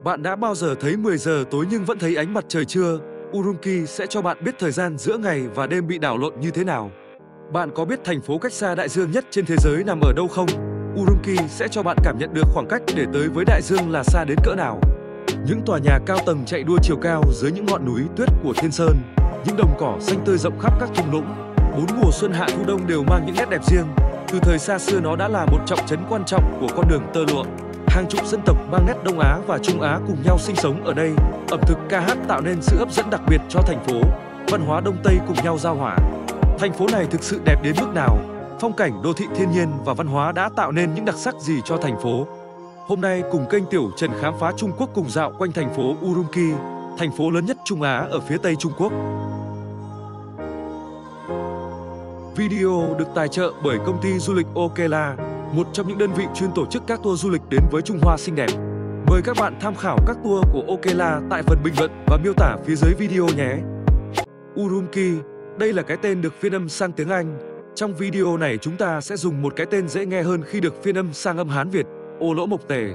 Bạn đã bao giờ thấy 10 giờ tối nhưng vẫn thấy ánh mặt trời chưa? Urumqi sẽ cho bạn biết thời gian giữa ngày và đêm bị đảo lộn như thế nào. Bạn có biết thành phố cách xa đại dương nhất trên thế giới nằm ở đâu không? Urumqi sẽ cho bạn cảm nhận được khoảng cách để tới với đại dương là xa đến cỡ nào. Những tòa nhà cao tầng chạy đua chiều cao dưới những ngọn núi tuyết của Thiên Sơn, những đồng cỏ xanh tươi rộng khắp các thung lũng. 4 mùa xuân hạ thu đông đều mang những nét đẹp riêng. Từ thời xa xưa nó đã là một trọng trấn quan trọng của con đường tơ lụa. Hàng chục dân tộc mang nét Đông Á và Trung Á cùng nhau sinh sống ở đây. Ẩm thực ca hát tạo nên sự hấp dẫn đặc biệt cho thành phố. Văn hóa Đông Tây cùng nhau giao hòa. Thành phố này thực sự đẹp đến mức nào? Phong cảnh, đô thị thiên nhiên và văn hóa đã tạo nên những đặc sắc gì cho thành phố? Hôm nay cùng kênh Tiểu Trần khám phá Trung Quốc cùng dạo quanh thành phố Urumqi, thành phố lớn nhất Trung Á ở phía Tây Trung Quốc. Video được tài trợ bởi công ty du lịch Okela, một trong những đơn vị chuyên tổ chức các tour du lịch đến với Trung Hoa xinh đẹp. Mời các bạn tham khảo các tour của Okela tại phần bình luận và miêu tả phía dưới video nhé. Urumqi, đây là cái tên được phiên âm sang tiếng Anh. Trong video này chúng ta sẽ dùng một cái tên dễ nghe hơn khi được phiên âm sang âm Hán Việt, Ô Lỗ Mộc Tề.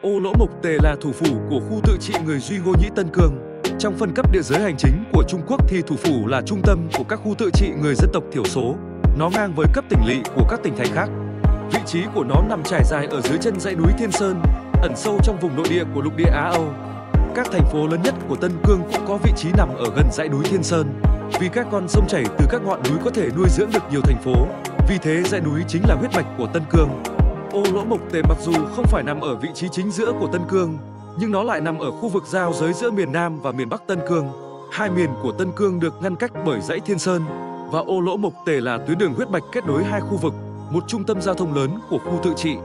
Ô Lỗ Mộc Tề là thủ phủ của khu tự trị người Duy Ngô Nhĩ Tân Cương. Trong phân cấp địa giới hành chính của Trung Quốc thì thủ phủ là trung tâm của các khu tự trị người dân tộc thiểu số. Nó ngang với cấp tỉnh lỵ của các tỉnh thành khác. Vị trí của nó nằm trải dài ở dưới chân dãy núi Thiên Sơn, ẩn sâu trong vùng nội địa của lục địa Á Âu. Các thành phố lớn nhất của Tân Cương cũng có vị trí nằm ở gần dãy núi Thiên Sơn. Vì các con sông chảy từ các ngọn núi có thể nuôi dưỡng được nhiều thành phố, vì thế dãy núi chính là huyết mạch của Tân Cương. Ô Lỗ Mộc Tề mặc dù không phải nằm ở vị trí chính giữa của Tân Cương, nhưng nó lại nằm ở khu vực giao giới giữa miền Nam và miền Bắc Tân Cương. Hai miền của Tân Cương được ngăn cách bởi dãy Thiên Sơn, và Ô Lỗ Mộc Tề là tuyến đường huyết mạch kết nối hai khu vực, một trung tâm giao thông lớn của khu tự trị.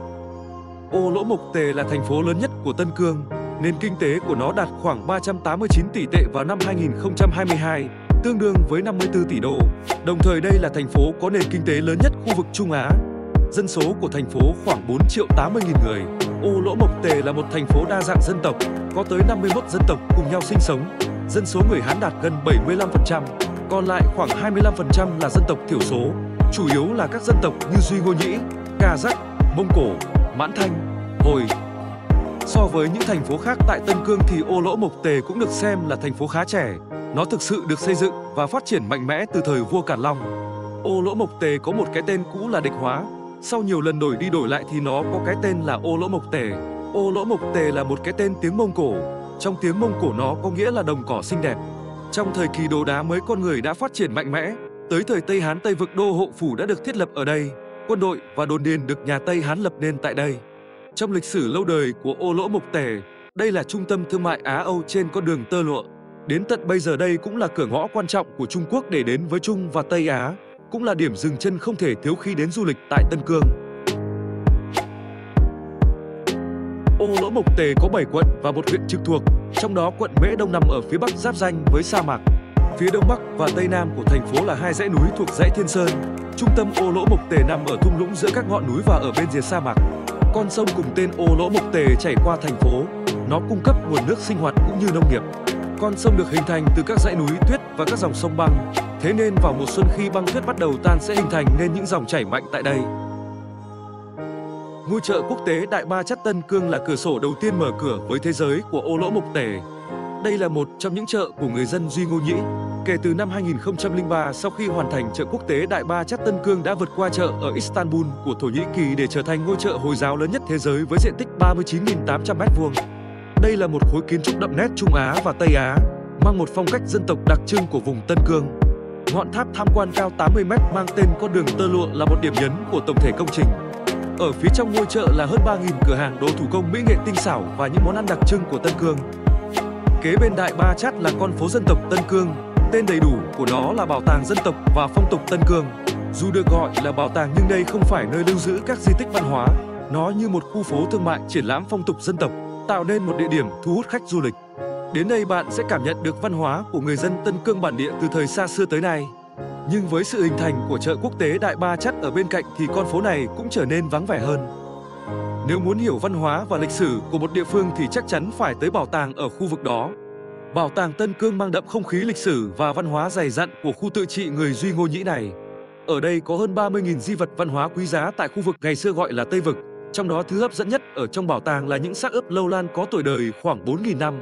Ô Lỗ Mộc Tề là thành phố lớn nhất của Tân Cương, nền kinh tế của nó đạt khoảng 389 tỷ tệ vào năm 2022, tương đương với 54 tỷ đô. Đồng thời đây là thành phố có nền kinh tế lớn nhất khu vực Trung Á. Dân số của thành phố khoảng 4.080.000 người. Ô Lỗ Mộc Tề là một thành phố đa dạng dân tộc, có tới 51 dân tộc cùng nhau sinh sống. Dân số người Hán đạt gần 75%, còn lại khoảng 25% là dân tộc thiểu số, chủ yếu là các dân tộc như Duy Ngô Nhĩ, Ca Dắc, Mông Cổ, Mãn Thanh, Hồi. So với những thành phố khác tại Tân Cương thì Ô Lỗ Mộc Tề cũng được xem là thành phố khá trẻ. Nó thực sự được xây dựng và phát triển mạnh mẽ từ thời vua Càn Long. Ô Lỗ Mộc Tề có một cái tên cũ là Địch Hóa. Sau nhiều lần đổi đi đổi lại thì nó có cái tên là Ô Lỗ Mộc Tề. Ô Lỗ Mộc Tề là một cái tên tiếng Mông Cổ. Trong tiếng Mông Cổ nó có nghĩa là đồng cỏ xinh đẹp. Trong thời kỳ đồ đá mới con người đã phát triển mạnh mẽ. Tới thời Tây Hán, Tây Vực đô hộ phủ đã được thiết lập ở đây. Quân đội và đồn điền được nhà Tây Hán lập nên tại đây. Trong lịch sử lâu đời của Ô Lỗ Mộc Tề, đây là trung tâm thương mại Á Âu trên con đường tơ lụa. Đến tận bây giờ đây cũng là cửa ngõ quan trọng của Trung Quốc để đến với Trung và Tây Á, cũng là điểm dừng chân không thể thiếu khi đến du lịch tại Tân Cương. Ô Lỗ Mộc Tề có 7 quận và một huyện trực thuộc, trong đó quận Mễ Đông nằm ở phía bắc giáp ranh với sa mạc. Phía đông bắc và tây nam của thành phố là hai dãy núi thuộc dãy Thiên Sơn. Trung tâm Ô Lỗ Mộc Tề nằm ở thung lũng giữa các ngọn núi và ở bên rìa sa mạc. Con sông cùng tên Ô Lỗ Mộc Tề chảy qua thành phố. Nó cung cấp nguồn nước sinh hoạt cũng như nông nghiệp. Con sông được hình thành từ các dãy núi tuyết và các dòng sông băng. Thế nên vào mùa xuân khi băng tuyết bắt đầu tan sẽ hình thành nên những dòng chảy mạnh tại đây. Ngôi chợ quốc tế Đại Ba Chát Tân Cương là cửa sổ đầu tiên mở cửa với thế giới của Ô Lỗ Mộc Tề. Đây là một trong những chợ của người dân Duy Ngô Nhĩ. Kể từ năm 2003, sau khi hoàn thành chợ quốc tế Đại Ba Chát Tân Cương đã vượt qua chợ ở Istanbul của Thổ Nhĩ Kỳ để trở thành ngôi chợ Hồi giáo lớn nhất thế giới với diện tích 39.800 m². Đây là một khối kiến trúc đậm nét Trung Á và Tây Á, mang một phong cách dân tộc đặc trưng của vùng Tân Cương. Ngọn tháp tham quan cao 80 m mang tên con đường tơ lụa là một điểm nhấn của tổng thể công trình. Ở phía trong ngôi chợ là hơn 3.000 cửa hàng đồ thủ công mỹ nghệ tinh xảo và những món ăn đặc trưng của Tân Cương. Kế bên Đại Ba Chát là con phố dân tộc Tân Cương. Tên đầy đủ của nó là Bảo tàng Dân tộc và Phong tục Tân Cương. Dù được gọi là bảo tàng nhưng đây không phải nơi lưu giữ các di tích văn hóa. Nó như một khu phố thương mại triển lãm phong tục dân tộc, tạo nên một địa điểm thu hút khách du lịch. Đến đây bạn sẽ cảm nhận được văn hóa của người dân Tân Cương bản địa từ thời xa xưa tới nay. Nhưng với sự hình thành của chợ quốc tế Đại Ba Chát ở bên cạnh thì con phố này cũng trở nên vắng vẻ hơn. Nếu muốn hiểu văn hóa và lịch sử của một địa phương thì chắc chắn phải tới bảo tàng ở khu vực đó. Bảo tàng Tân Cương mang đậm không khí lịch sử và văn hóa dày dặn của khu tự trị người Duy Ngô Nhĩ này. Ở đây có hơn 30.000 di vật văn hóa quý giá tại khu vực ngày xưa gọi là Tây Vực. Trong đó thứ hấp dẫn nhất ở trong bảo tàng là những xác ướp lâu lan có tuổi đời khoảng 4.000 năm.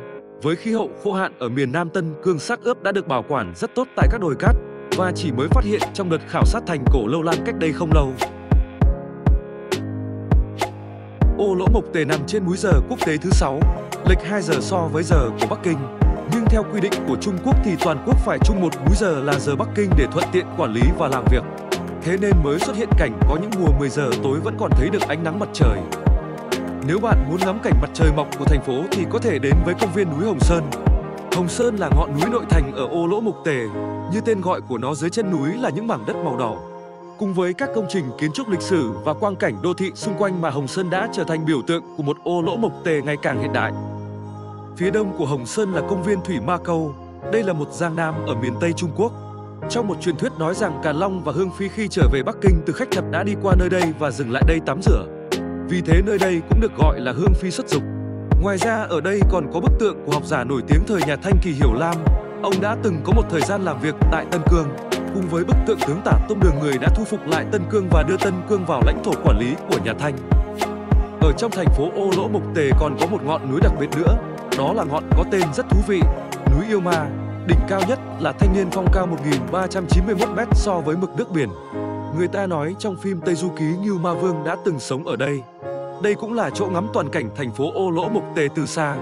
Với khí hậu khô hạn ở miền Nam Tân Cương, xác ướp đã được bảo quản rất tốt tại các đồi cát và chỉ mới phát hiện trong đợt khảo sát thành cổ lâu lan cách đây không lâu. Ô Lỗ Mộc Tề nằm trên múi giờ quốc tế thứ 6, lệch 2 giờ so với giờ của Bắc Kinh. Nhưng theo quy định của Trung Quốc thì toàn quốc phải chung một múi giờ là giờ Bắc Kinh để thuận tiện quản lý và làm việc. Thế nên mới xuất hiện cảnh có những mùa 10 giờ tối vẫn còn thấy được ánh nắng mặt trời. Nếu bạn muốn ngắm cảnh mặt trời mọc của thành phố thì có thể đến với công viên núi Hồng Sơn. Hồng Sơn là ngọn núi nội thành ở Ô Lỗ Mộc Tề, như tên gọi của nó, dưới chân núi là những mảng đất màu đỏ. Cùng với các công trình kiến trúc lịch sử và quang cảnh đô thị xung quanh mà Hồng Sơn đã trở thành biểu tượng của một Ô Lỗ Mộc Tề ngày càng hiện đại. Phía đông của Hồng Sơn là công viên Thủy Ma Câu. Đây là một giang nam ở miền Tây Trung Quốc. Trong một truyền thuyết nói rằng Càn Long và Hương Phi khi trở về Bắc Kinh từ khách thật đã đi qua nơi đây và dừng lại đây tắm rửa. Vì thế nơi đây cũng được gọi là Hương Phi xuất dục. Ngoài ra ở đây còn có bức tượng của học giả nổi tiếng thời nhà Thanh Kỳ Hiểu Lam. Ông đã từng có một thời gian làm việc tại Tân Cương. Cùng với bức tượng tướng Tả Tông Đường, người đã thu phục lại Tân Cương và đưa Tân Cương vào lãnh thổ quản lý của nhà Thanh. Ở trong thành phố Ô Lỗ Mộc Tề còn có một ngọn núi đặc biệt nữa. Đó là ngọn có tên rất thú vị, núi Yêu Ma. Đỉnh cao nhất là Thanh Niên Phong, cao 1.391 m so với mực nước biển. Người ta nói trong phim Tây Du Ký Ngưu Ma Vương đã từng sống ở đây. Đây cũng là chỗ ngắm toàn cảnh thành phố Ô Lỗ Mộc Tề từ xa.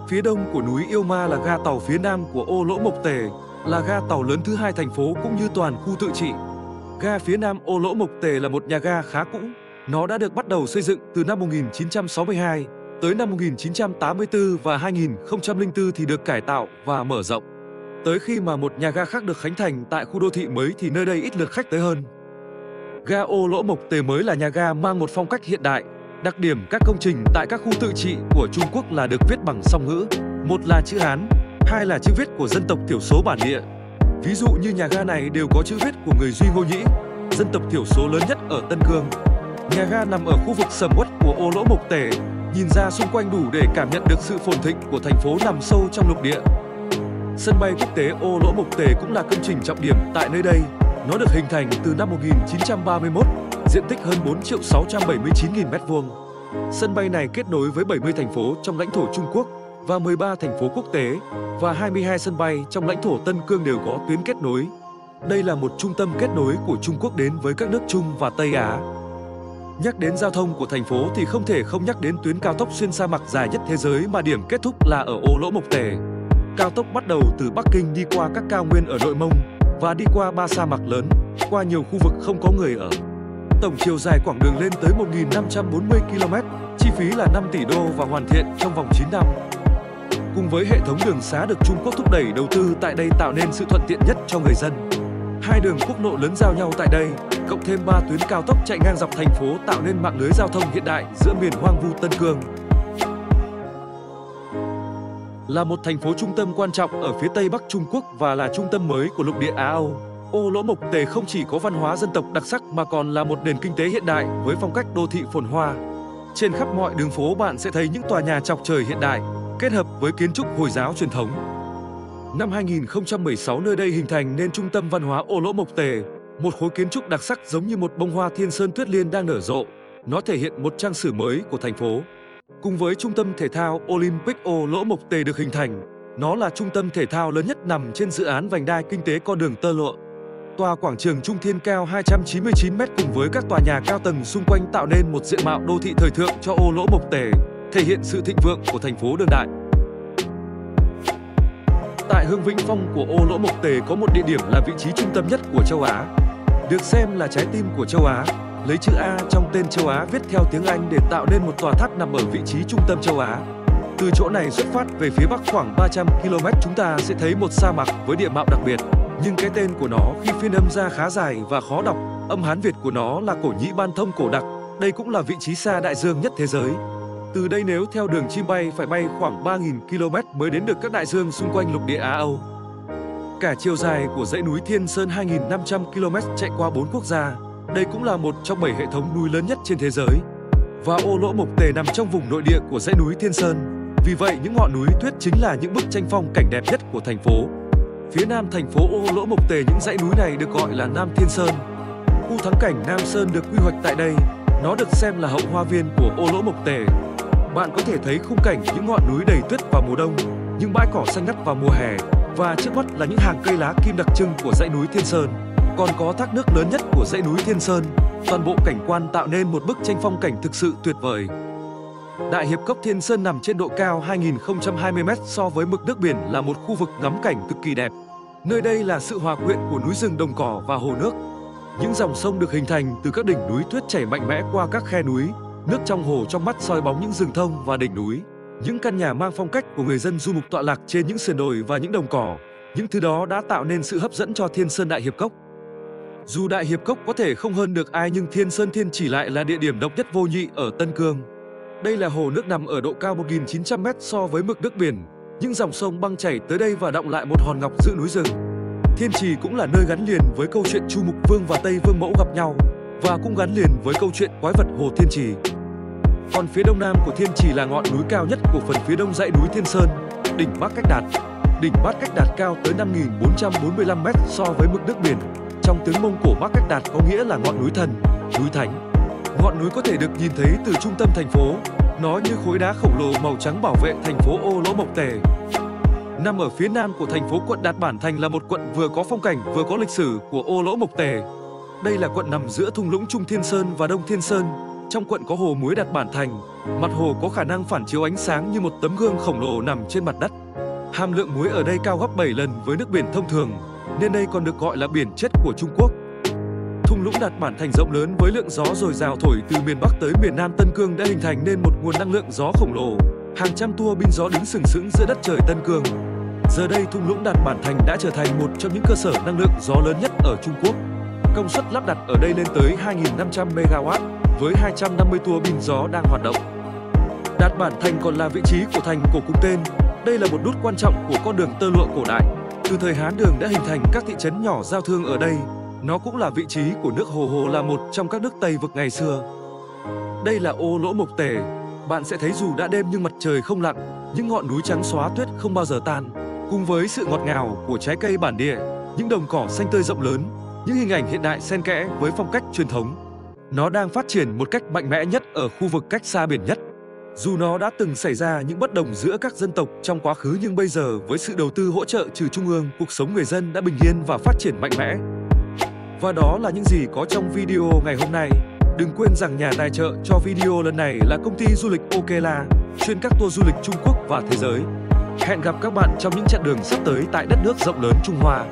Phía đông của núi Yêu Ma là ga tàu phía nam của Ô Lỗ Mộc Tề, là ga tàu lớn thứ 2 thành phố cũng như toàn khu tự trị. Ga phía nam Ô Lỗ Mộc Tề là một nhà ga khá cũ. Nó đã được bắt đầu xây dựng từ năm 1962 tới năm 1984 và 2004 thì được cải tạo và mở rộng. Tới khi mà một nhà ga khác được khánh thành tại khu đô thị mới thì nơi đây ít lượt khách tới hơn. Ga Ô Lỗ Mộc Tề mới là nhà ga mang một phong cách hiện đại. Đặc điểm các công trình tại các khu tự trị của Trung Quốc là được viết bằng song ngữ. Một là chữ Hán, hai là chữ viết của dân tộc thiểu số bản địa. Ví dụ như nhà ga này đều có chữ viết của người Duy Ngô Nhĩ, dân tộc thiểu số lớn nhất ở Tân Cương. Nhà ga nằm ở khu vực sầm uất của Ô Lỗ Mộc Tề, nhìn ra xung quanh đủ để cảm nhận được sự phồn thịnh của thành phố nằm sâu trong lục địa. Sân bay quốc tế Ô Lỗ Mộc Tề cũng là công trình trọng điểm tại nơi đây. Nó được hình thành từ năm 1931, diện tích hơn 4.679.000 m². Sân bay này kết nối với 70 thành phố trong lãnh thổ Trung Quốc và 13 thành phố quốc tế, và 22 sân bay trong lãnh thổ Tân Cương đều có tuyến kết nối. Đây là một trung tâm kết nối của Trung Quốc đến với các nước Trung và Tây Á. Nhắc đến giao thông của thành phố thì không thể không nhắc đến tuyến cao tốc xuyên sa mạc dài nhất thế giới mà điểm kết thúc là ở Ô Lỗ Mộc Tề. Cao tốc bắt đầu từ Bắc Kinh đi qua các cao nguyên ở Nội Mông và đi qua 3 sa mạc lớn, qua nhiều khu vực không có người ở. Tổng chiều dài quãng đường lên tới 1.540 km, chi phí là 5 tỷ đô và hoàn thiện trong vòng 9 năm. Cùng với hệ thống đường xá được Trung Quốc thúc đẩy đầu tư tại đây tạo nên sự thuận tiện nhất cho người dân. 2 đường quốc lộ lớn giao nhau tại đây, cộng thêm 3 tuyến cao tốc chạy ngang dọc thành phố tạo nên mạng lưới giao thông hiện đại giữa miền hoang vu Tân Cương. Là một thành phố trung tâm quan trọng ở phía Tây Bắc Trung Quốc và là trung tâm mới của lục địa Á Âu, Ô Lỗ Mộc Tề không chỉ có văn hóa dân tộc đặc sắc mà còn là một nền kinh tế hiện đại với phong cách đô thị phồn hoa. Trên khắp mọi đường phố bạn sẽ thấy những tòa nhà chọc trời hiện đại, kết hợp với kiến trúc Hồi giáo truyền thống. Năm 2016 nơi đây hình thành nên trung tâm văn hóa Ô Lỗ Mộc Tề, một khối kiến trúc đặc sắc giống như một bông hoa thiên sơn tuyết liên đang nở rộ. Nó thể hiện một trang sử mới của thành phố. Cùng với trung tâm thể thao Olympic Ô Lỗ Mộc Tề được hình thành, nó là trung tâm thể thao lớn nhất nằm trên dự án vành đai kinh tế con đường tơ lụa. Tòa quảng trường Trung Thiên cao 299 m cùng với các tòa nhà cao tầng xung quanh tạo nên một diện mạo đô thị thời thượng cho Ô Lỗ Mộc Tề, thể hiện sự thịnh vượng của thành phố đương đại. Tại Hương Vĩnh Phong của Ô Lỗ Mộc Tề có một địa điểm là vị trí trung tâm nhất của châu Á. Được xem là trái tim của châu Á, lấy chữ A trong tên châu Á viết theo tiếng Anh để tạo nên một tòa tháp nằm ở vị trí trung tâm châu Á. Từ chỗ này xuất phát về phía bắc khoảng 300 km chúng ta sẽ thấy một sa mạc với địa mạo đặc biệt. Nhưng cái tên của nó khi phiên âm ra khá dài và khó đọc, âm Hán Việt của nó là Cổ Nhĩ Ban Thông Cổ Đặc. Đây cũng là vị trí xa đại dương nhất thế giới. Từ đây nếu theo đường chim bay phải bay khoảng 3.000 km mới đến được các đại dương xung quanh lục địa Á Âu. Cả chiều dài của dãy núi Thiên Sơn 2.500 km chạy qua 4 quốc gia. Đây cũng là một trong 7 hệ thống núi lớn nhất trên thế giới. Và Ô Lỗ Mộc Tề nằm trong vùng nội địa của dãy núi Thiên Sơn. Vì vậy những ngọn núi tuyết chính là những bức tranh phong cảnh đẹp nhất của thành phố. Phía nam thành phố Ô Lỗ Mộc Tề những dãy núi này được gọi là Nam Thiên Sơn. Khu thắng cảnh Nam Sơn được quy hoạch tại đây. Nó được xem là hậu hoa viên của Ô Lỗ Mộc Tề. Bạn có thể thấy khung cảnh những ngọn núi đầy tuyết vào mùa đông, những bãi cỏ xanh ngắt vào mùa hè, và trước mắt là những hàng cây lá kim đặc trưng của dãy núi Thiên Sơn. Còn có thác nước lớn nhất của dãy núi Thiên Sơn. Toàn bộ cảnh quan tạo nên một bức tranh phong cảnh thực sự tuyệt vời. Đại Hiệp Cốc Thiên Sơn nằm trên độ cao 2020 m so với mực nước biển, là một khu vực ngắm cảnh cực kỳ đẹp. Nơi đây là sự hòa quyện của núi rừng, đồng cỏ và hồ nước. Những dòng sông được hình thành từ các đỉnh núi tuyết chảy mạnh mẽ qua các khe núi. Nước trong hồ trong mắt soi bóng những rừng thông và đỉnh núi. Những căn nhà mang phong cách của người dân du mục tọa lạc trên những sườn đồi và những đồng cỏ. Những thứ đó đã tạo nên sự hấp dẫn cho Thiên Sơn Đại Hiệp Cốc. Dù Đại Hiệp Cốc có thể không hơn được ai, nhưng Thiên Sơn Thiên Chỉ lại là địa điểm độc nhất vô nhị ở Tân Cương. Đây là hồ nước nằm ở độ cao 1.900 m so với mực nước biển. Những dòng sông băng chảy tới đây và đọng lại một hòn ngọc giữa núi rừng. Thiên Trì cũng là nơi gắn liền với câu chuyện Chu Mục Vương và Tây Vương Mẫu gặp nhau, và cũng gắn liền với câu chuyện quái vật Hồ Thiên Trì. Còn phía đông nam của Thiên Trì là ngọn núi cao nhất của phần phía đông dãy núi Thiên Sơn, đỉnh Bát Cách Đạt. Đỉnh Bát Cách Đạt cao tới 5.445 m so với mực nước biển. Trong tiếng Mông Cổ, Bát Cách Đạt có nghĩa là ngọn núi thần, núi thánh. Ngọn núi có thể được nhìn thấy từ trung tâm thành phố. Nó như khối đá khổng lồ màu trắng bảo vệ thành phố Ô Lỗ Mộc Tề. Nằm ở phía nam của thành phố, quận Đạt Bản Thành là một quận vừa có phong cảnh vừa có lịch sử của Ô Lỗ Mộc Tề. Đây là quận nằm giữa thung lũng Trung Thiên Sơn và Đông Thiên Sơn. Trong quận có hồ muối Đạt Bản Thành. Mặt hồ có khả năng phản chiếu ánh sáng như một tấm gương khổng lồ nằm trên mặt đất. Hàm lượng muối ở đây cao gấp 7 lần với nước biển thông thường, nên đây còn được gọi là biển chết của Trung Quốc. Thung lũng Đạt Bản Thành rộng lớn với lượng gió dồi dào thổi từ miền Bắc tới miền Nam Tân Cương đã hình thành nên một nguồn năng lượng gió khổng lồ. Hàng trăm tua bin gió đứng sừng sững giữa đất trời Tân Cương. Giờ đây thung lũng Đạt Bản Thành đã trở thành một trong những cơ sở năng lượng gió lớn nhất ở Trung Quốc. Công suất lắp đặt ở đây lên tới 2.500 MW với 250 tua bin gió đang hoạt động. Đạt Bản Thành còn là vị trí của thành cổ cùng tên. Đây là một nút quan trọng của con đường tơ lụa cổ đại. Từ thời Hán Đường đã hình thành các thị trấn nhỏ giao thương ở đây. Nó cũng là vị trí của nước Hồ Hồ, là một trong các nước Tây vực ngày xưa. Đây là Ô Lỗ Mộc Tề. Bạn sẽ thấy dù đã đêm nhưng mặt trời không lặn, những ngọn núi trắng xóa tuyết không bao giờ tan. Cùng với sự ngọt ngào của trái cây bản địa, những đồng cỏ xanh tươi rộng lớn, những hình ảnh hiện đại xen kẽ với phong cách truyền thống. Nó đang phát triển một cách mạnh mẽ nhất ở khu vực cách xa biển nhất. Dù nó đã từng xảy ra những bất đồng giữa các dân tộc trong quá khứ, nhưng bây giờ với sự đầu tư hỗ trợ từ Trung ương, cuộc sống người dân đã bình yên và phát triển mạnh mẽ. Và đó là những gì có trong video ngày hôm nay. Đừng quên rằng nhà tài trợ cho video lần này là công ty du lịch Okela, chuyên các tour du lịch Trung Quốc và thế giới. Hẹn gặp các bạn trong những chặng đường sắp tới tại đất nước rộng lớn Trung Hoa.